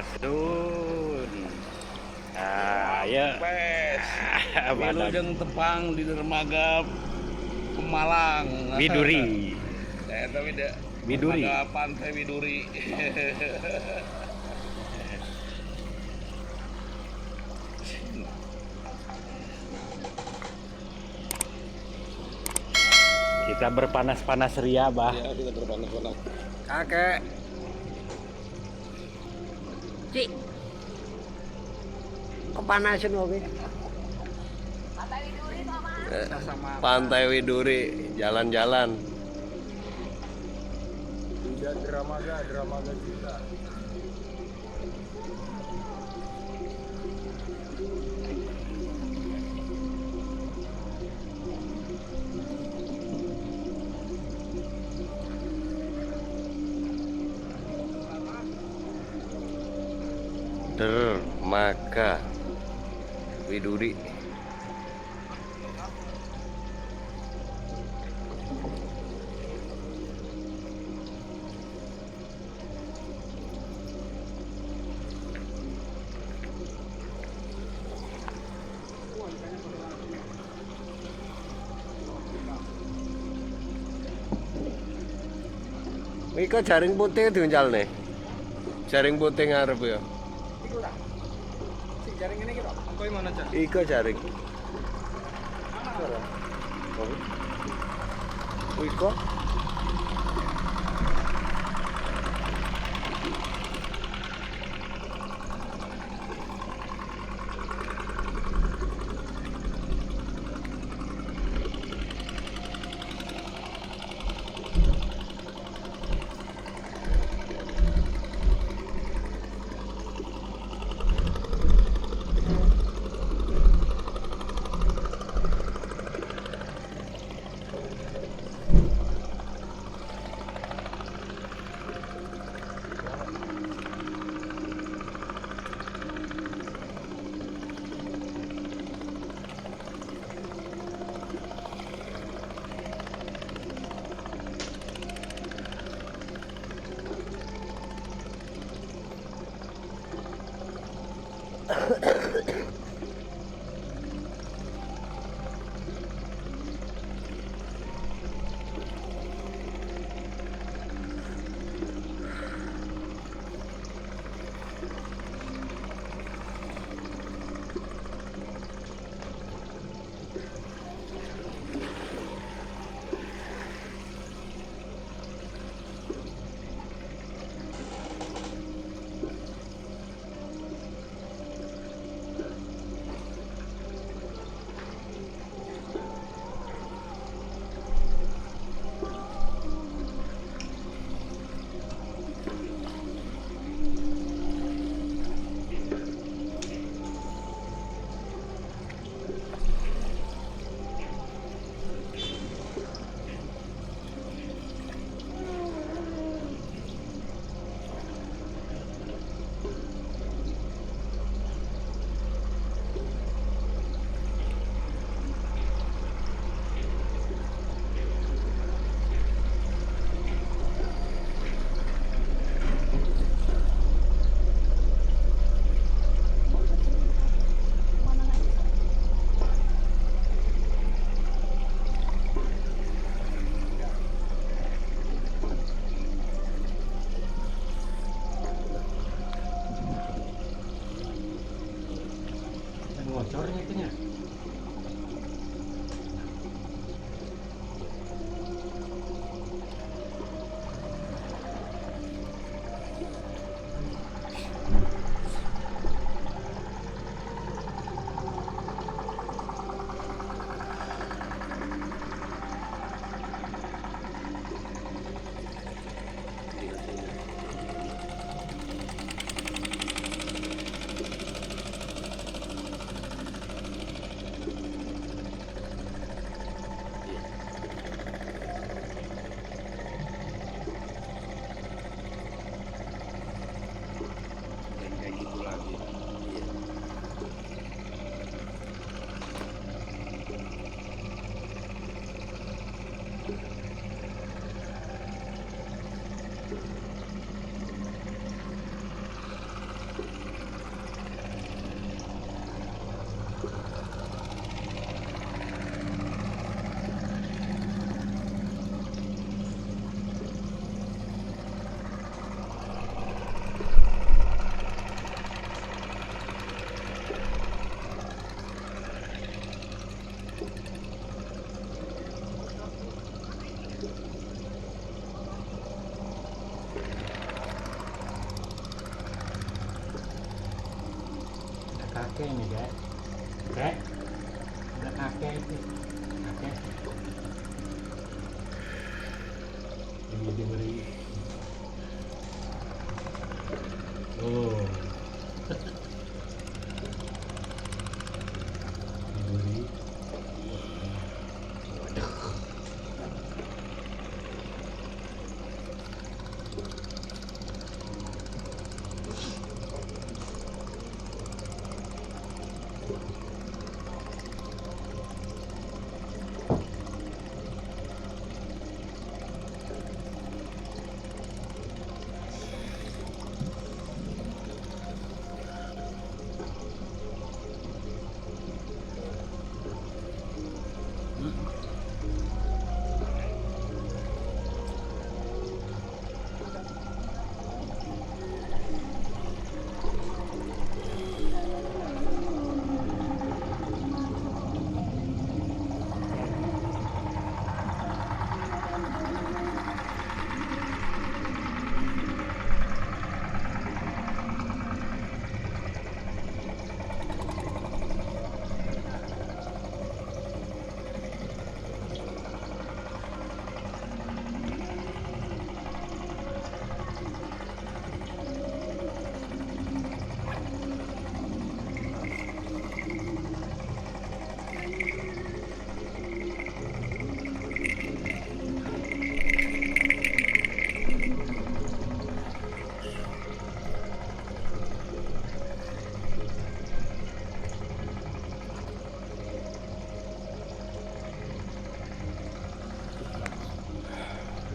Asun. Ah, ya. Wilujeng tepang di dermaga Pemalang. Widuri. Eta tidak. Widuri. Dermaga Pantai Widuri. Kita berpanas-panas ria, Bah. Ya, kita berpanas-panas. Kakek. Cik. Kepanasan oke. Pantai Widuri, jalan-jalan. Tidak dramaga kita. Dermaga Widuri. Iko jaring putih diuncal nih. Jaring putih ngarep ya. Si jaring ini kira, angkoi mana cak? Iko jaring. Iko. Ngocornya itunya. kakek nih guys. Kek, ada kakek itu. Kakek. Ini diberi. Oh. Diberi.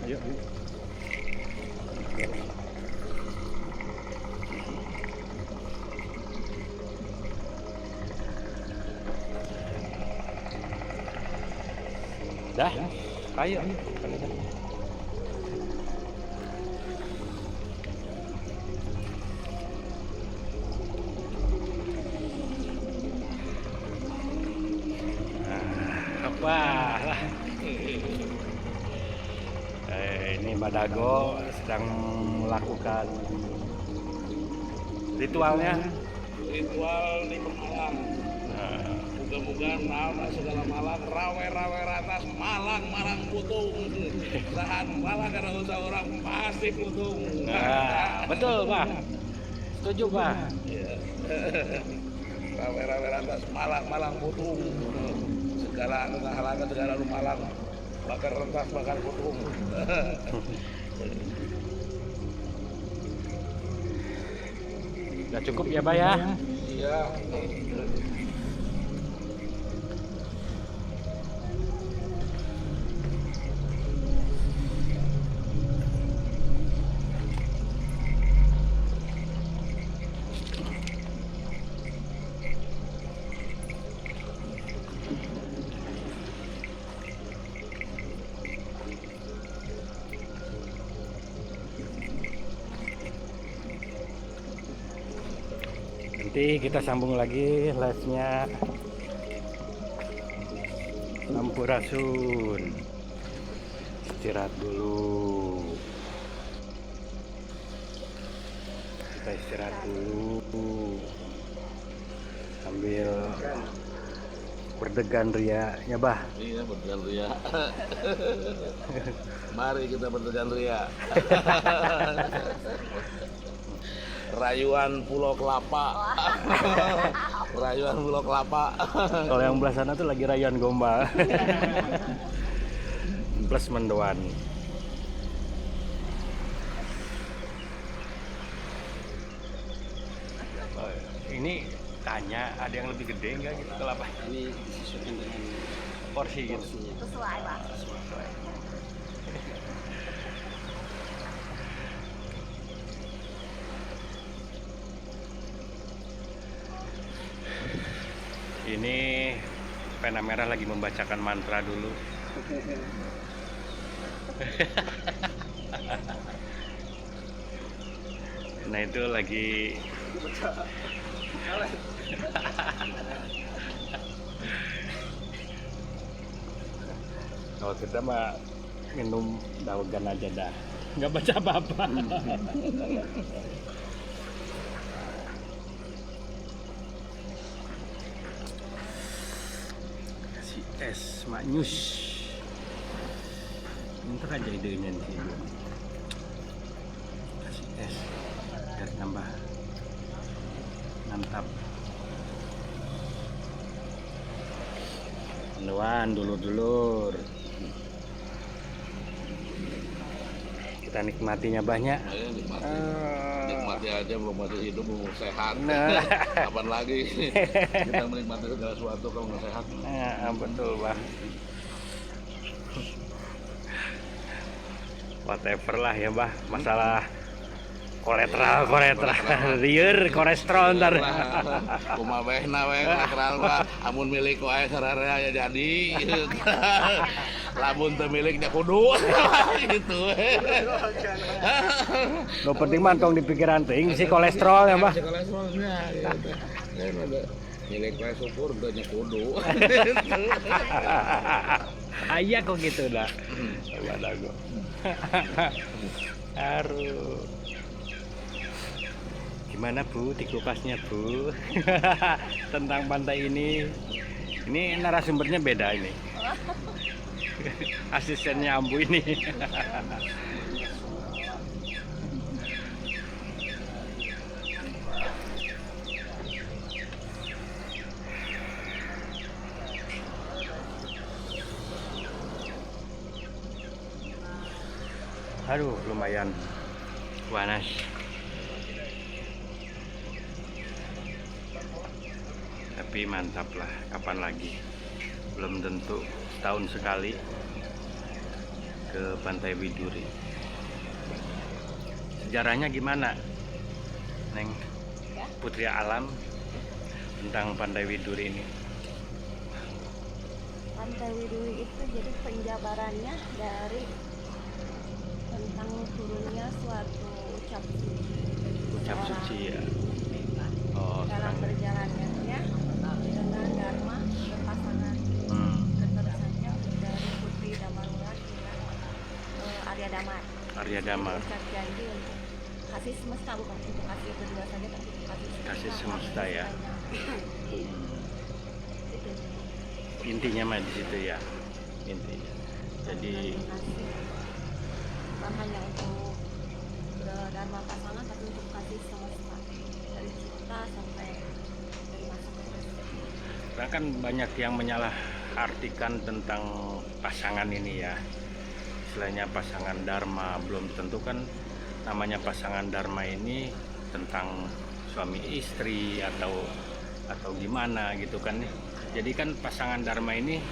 Ayo, ayo. Dah, ayo. Apa lah? Ini Badago sedang melakukan ritualnya. Ritual di Pemalang. Mudah-mudahan nama segala Malang rawe-rawe ratas Malang putung. Sahan Malang karena usaha orang pasti putung. Nah, betul Pak. Setuju Pak. Rawe-rawe ratas Malang putung. Segala halangan segala lu Malang bakar rentas bakar putung. Udah cukup ya Pak ya? Iya. Nanti kita sambung lagi live-nya Sampurasun. Istirahat dulu. Kita istirahat dulu sambil berdegan ria ya Bah. Iya berdegan ria. Mari kita berdegan ria. Rayuan Pulau Kelapa. Rayuan Pulau Kelapa. Kalau yang belah sana tuh lagi rayuan gombal. Plus mendoan. Ini tanya ada yang lebih gede nggak gitu kelapa? Ini disesuaikan dengan Porsi gitu. porsinya. Sesuai Pak. Ini pena merah lagi membacakan mantra dulu. Nah itu lagi kalau kita mah minum dawagan aja dah, nggak baca apa-apa. es maknyus. Ntar aja idenya di sini. Kasih es biar tambah mantap. Nuan dulur-dulur. Kita nikmatinya banyak. Ayo nikmati aja, belum mati hidup, belum sehat. Nah. Kapan lagi kita menikmati segala sesuatu kalau nggak sehat? Betul bang. Whatever lah ya bah, masalah kolesterol liur kolesterol ntar. Kumaha bae na we kolesterol mah amun milik wae sararea ya jadi. Lamun teu milik nya kudu gitu. Lo penting mah tong di pikiran teuing si kolesterol ya bah. Kolesterolnya gitu. Milik wae syukur teu nya kudu. Aya kok gitu dah. Coba dago. Aduh. Gimana Bu di kulkasnya Bu? Tentang pantai ini. Ini narasumbernya beda ini. Asistennya Ambu ini. Aduh, lumayan panas. Tapi mantap lah, kapan lagi? Belum tentu setahun sekali ke Pantai Widuri. Sejarahnya gimana, Neng Putri Alam, tentang Pantai Widuri ini? Pantai Widuri itu jadi penjabarannya dari tentang turunnya suatu ucap suci. Ucap suci ya. Oh, Dalam perjalanannya dengan Dharma berpasangan keterusannya dari Putri Damarwulan dengan Arya Damar. Arya Damar. Ucap janji untuk kasih semesta, bukan untuk kasih berdua saja, tapi untuk Kasih semesta ya. Itu. Intinya mah di situ ya. Intinya. Jadi Kasih bukan hanya untuk Dharma pasangan, tapi untuk kasih semesta dari cipta sampai dari masa ke masa. karena kan banyak yang menyalahartikan tentang pasangan ini ya. Istilahnya pasangan Dharma, belum tentu kan namanya pasangan Dharma ini tentang suami istri atau gimana gitu kan. Jadi kan pasangan Dharma ini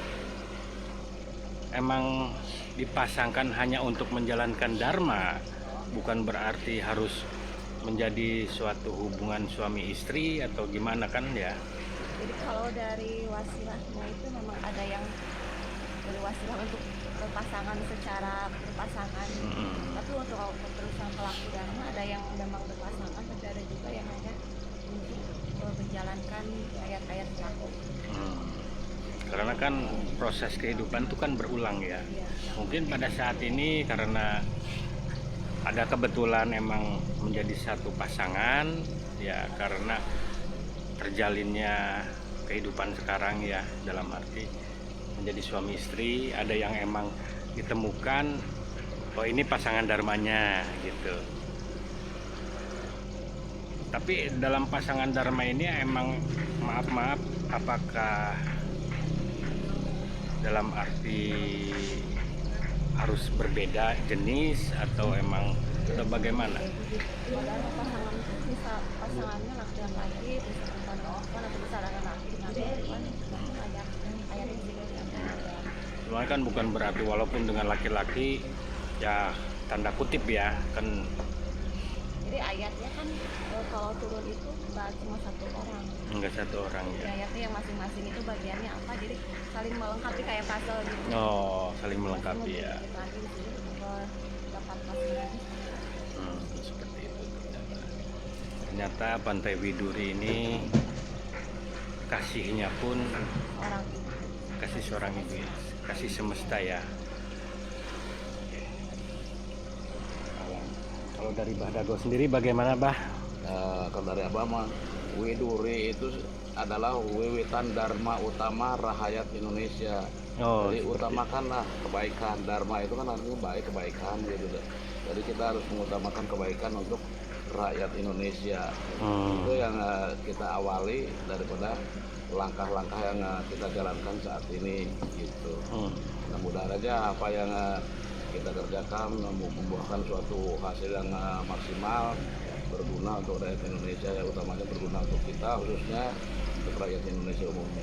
emang dipasangkan hanya untuk menjalankan Dharma, bukan berarti harus menjadi suatu hubungan suami istri atau gimana kan ya. Jadi kalau dari wasilahnya itu memang ada yang dari wasilah untuk berpasangan secara berpasangan, tapi untuk keterusan pelaku Dharma ada yang memang berpasangan, tapi ada juga yang hanya untuk menjalankan ayat-ayat pelaku. Karena kan proses kehidupan itu kan berulang ya. Mungkin pada saat ini karena ada kebetulan emang menjadi satu pasangan ya, karena terjalinnya kehidupan sekarang ya, dalam arti menjadi suami istri. Ada yang emang ditemukan oh ini pasangan Dharmanya gitu. Tapi dalam pasangan Dharma ini emang maaf apakah dalam arti harus berbeda jenis atau emang atau bagaimana? Padahal pasangan itu bisa pasangannya laki-laki, bisa perempuan atau bisa laki-laki dengan perempuan, itu ayat yang juga. Cuma kan bukan berarti walaupun dengan laki-laki ya tanda kutip ya kan. Jadi ayatnya kan kalau turun itu nggak cuma satu orang. Enggak satu orang Jadi ya. ayatnya yang masing-masing itu bagiannya apa, jadi saling melengkapi kayak puzzle gitu. Oh, saling melengkapi ya. Lagi di sini dapat pasangan. Seperti itu ternyata Pantai Widuri ini kasihnya pun Orang kasih seorang ibu ya, kasih semesta ya. Kalau dari Bah Dago sendiri bagaimana Bah? Kalau dari Abah mah Widuri itu adalah wiwitan Dharma utama Rahayat Indonesia. Oh, Jadi seperti utamakanlah kebaikan. Dharma itu kan artinya baik, kebaikan gitu. Jadi kita harus mengutamakan kebaikan untuk rakyat Indonesia. Itu yang kita awali daripada langkah-langkah yang kita jalankan saat ini gitu. Mudah-mudahan aja apa yang kita kerjakan membuahkan suatu hasil yang maksimal, berguna untuk rakyat Indonesia, ya utamanya berguna untuk kita, khususnya untuk rakyat Indonesia umumnya.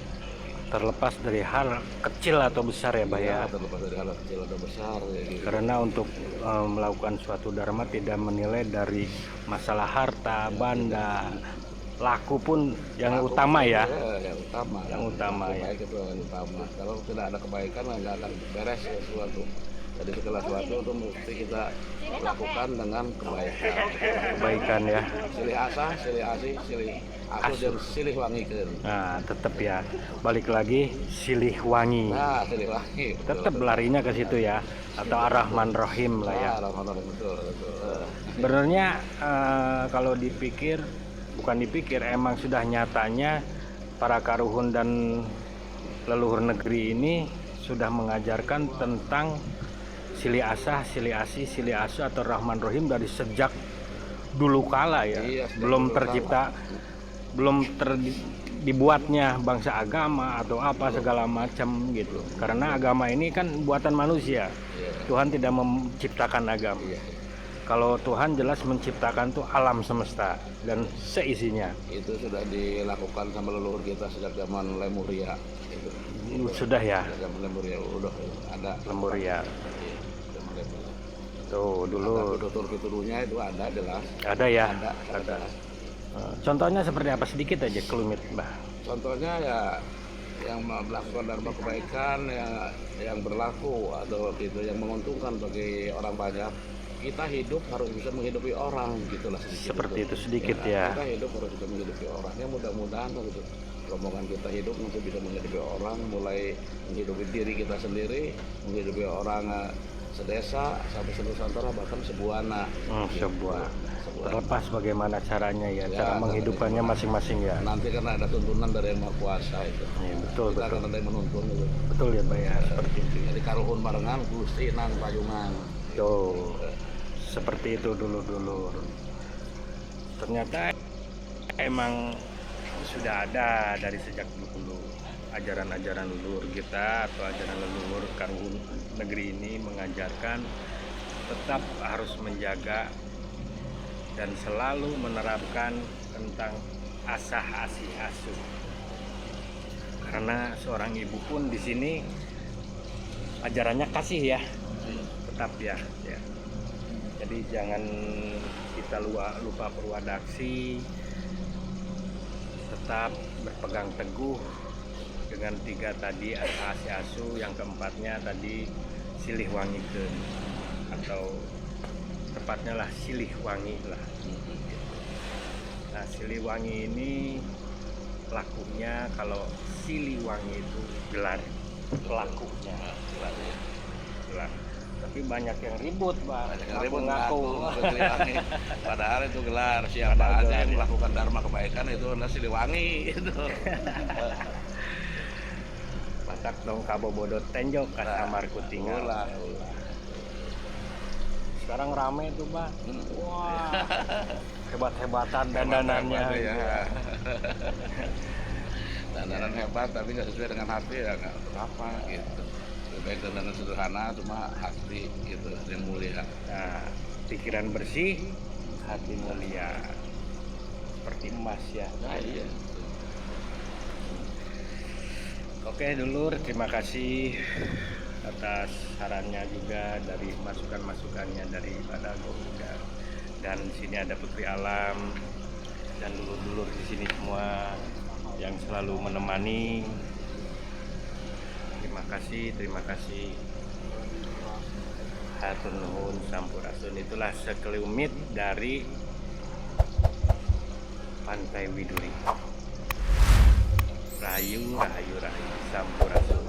terlepas dari hal kecil atau besar ya, Bah ya. Terlepas dari hal kecil atau besar ya, gitu. Karena untuk melakukan suatu dharma tidak menilai dari masalah harta, benda, laku pun yang utama ya. Yang utama. Yang utama ya. Baik itu yang utama. Kalau tidak ada kebaikan nggak akan beres sesuatu. Jadi segala sesuatu itu mesti kita lakukan dengan kebaikan. Kebaikan ya. Silih asah, silih asih, silih asuh dan silih wangikeun. Nah, tetap ya. Balik lagi silih wangi. Nah, silih wangi. Tetap larinya ke situ ya. Atau Ar-Rahman Rahim lah ya. Betul. Sebenarnya kalau dipikir, bukan dipikir, emang sudah nyatanya para karuhun dan leluhur negeri ini sudah mengajarkan tentang silih asah, silih asih, silih asuh atau Rahman Rahim dari sejak dulu kala ya. Iya, sejak Belum dulu tercipta, belum dibuatnya bangsa agama atau apa segala macam gitu. Karena agama ini kan buatan manusia. Tuhan tidak menciptakan agama. Kalau Tuhan jelas menciptakan tuh alam semesta dan seisinya. Itu sudah dilakukan sama leluhur kita sejak zaman Lemuria. Itu. Sudah ya, Sejak zaman Lemuria udah ada. Lemuria. Zaman Lemuria. Tuh dulu Tutur-tuturnya itu ada jelas. ada ya. Ada. Contohnya seperti apa, sedikit aja kelumit, Mbah. Contohnya ya yang melakukan dharma kebaikan yang berlaku atau gitu yang menguntungkan bagi orang banyak. Kita hidup harus bisa menghidupi orang gitulah sedikit. Seperti itu sedikit ya. Kita hidup harus bisa menghidupi orang. Ya mudah-mudahan gitu. Rombongan kita hidup nanti bisa menghidupi orang, mulai menghidupi diri kita sendiri, menghidupi orang sedesa sampai senusantara bahkan sebuana. Sebuah. Terlepas bagaimana caranya ya, cara menghidupkannya masing-masing ya. Nanti karena ada tuntunan dari Yang Maha Kuasa itu. Iya, betul. Kita akan ada yang menuntun gitu. Betul ya, Mbah ya, seperti itu. Jadi karuhun barengan, Gusti nang payungan. Tuh, seperti itu dulu. Ternyata emang sudah ada dari sejak dulu ajaran-ajaran leluhur kita atau ajaran leluhur karuhun negeri ini mengajarkan tetap harus menjaga dan selalu menerapkan tentang asah asih asuh. Karena seorang ibu pun di sini ajarannya kasih ya, tetap ya. Jadi jangan kita lupa perwadaksi, tetap berpegang teguh dengan 3 tadi asah asih asuh, yang keempatnya tadi silih wangikeun atau tepatnya lah silih wangi lah. Nah, silih wangi ini lakunya, kalau silih wangi itu gelar pelakunya, gelar. Tapi banyak yang ribut, Pak. Ngaku. Padahal itu gelar siapa aja yang melakukan dharma kebaikan itu adalah Siliwangi itu. Matak dong kabobodo tenjok kasamar kutingal. Sekarang rame tuh, Pak. Wah, hebat-hebatan dandanannya. Dandanan hebat tapi nggak sesuai dengan hati ya nggak apa gitu. Lebih baik dandanan sederhana cuma hati gitu yang mulia. Nah, pikiran bersih, hati mulia. Seperti emas ya. Nah, iya. Oke dulur, terima kasih atas sarannya juga, dari masukan-masukannya dari Pak Dago juga. Dan sini ada Putri Alam dan dulur-dulur di sini semua yang selalu menemani. Terima kasih. Hatur nuhun sampurasun. Itulah sekelumit dari Pantai Widuri. Rahayu sampurasun.